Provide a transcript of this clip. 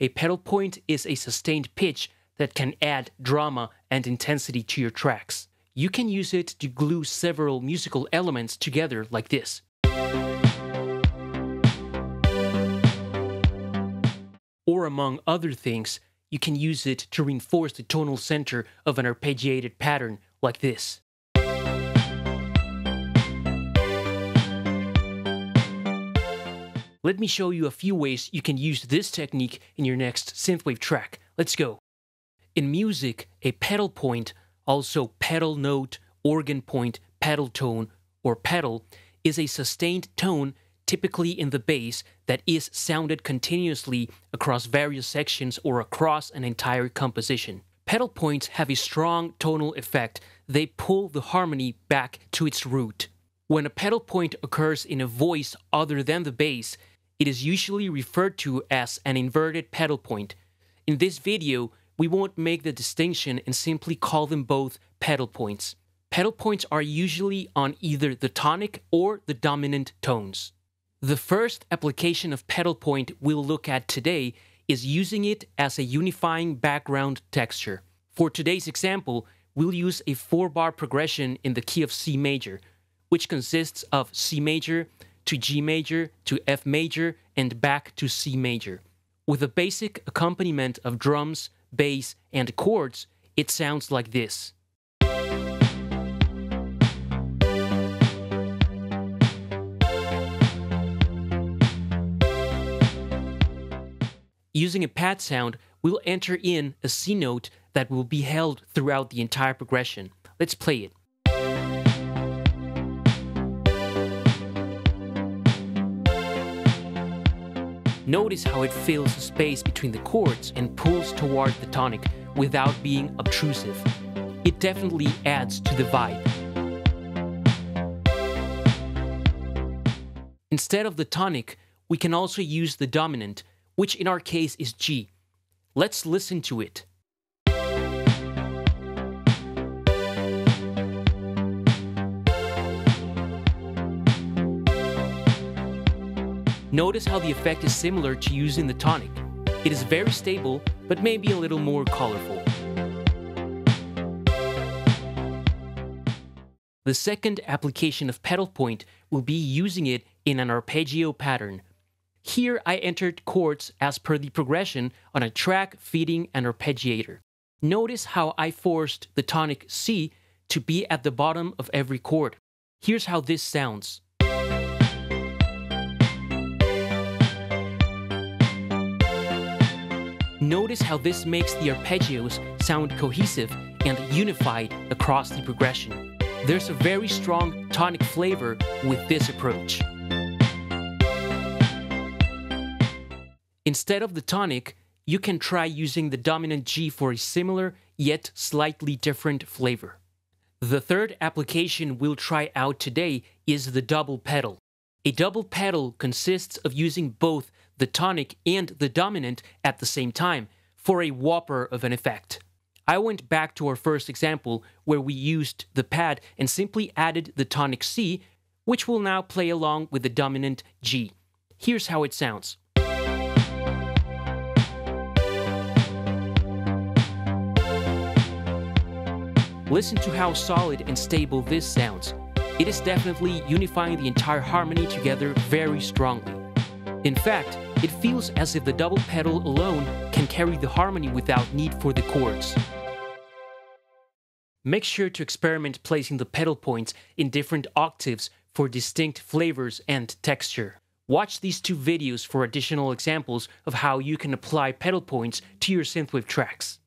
a pedal point is a sustained pitch that can add drama and intensity to your tracks. You can use it to glue several musical elements together like this. Or among other things, you can use it to reinforce the tonal center of an arpeggiated pattern like this. Let me show you a few ways you can use this technique in your next synthwave track. Let's go. In music, a pedal point, also pedal note, organ point, pedal tone, or pedal, is a sustained tone typically in the bass that is sounded continuously across various sections or across an entire composition. Pedal points have a strong tonal effect. They pull the harmony back to its root. When a pedal point occurs in a voice other than the bass, it is usually referred to as an inverted pedal point. In this video, we won't make the distinction and simply call them both pedal points. Pedal points are usually on either the tonic or the dominant tones. The first application of pedal point we'll look at today is using it as a unifying background texture. For today's example, we'll use a 4-bar progression in the key of C major, which consists of C major to G major to F major and back to C major. With a basic accompaniment of drums, bass, and chords, it sounds like this. Using a pad sound, we'll enter in a C note that will be held throughout the entire progression. Let's play it. Notice how it fills the space between the chords and pulls toward the tonic without being obtrusive. It definitely adds to the vibe. Instead of the tonic, we can also use the dominant, which in our case is G. Let's listen to it. Notice how the effect is similar to using the tonic. It is very stable, but maybe a little more colorful. The second application of pedal point will be using it in an arpeggio pattern. Here I entered chords as per the progression on a track feeding an arpeggiator. Notice how I forced the tonic C to be at the bottom of every chord. Here's how this sounds. Notice how this makes the arpeggios sound cohesive and unified across the progression. There's a very strong tonic flavor with this approach. Instead of the tonic, you can try using the dominant G for a similar yet slightly different flavor. The third application we'll try out today is the double pedal. A double pedal consists of using both the tonic and the dominant at the same time for a whopper of an effect. I went back to our first example where we used the pad and simply added the tonic C, which will now play along with the dominant G. Here's how it sounds. Listen to how solid and stable this sounds. It is definitely unifying the entire harmony together very strongly. In fact, it feels as if the double pedal alone can carry the harmony without need for the chords. Make sure to experiment placing the pedal points in different octaves for distinct flavors and texture. Watch these 2 videos for additional examples of how you can apply pedal points to your synthwave tracks.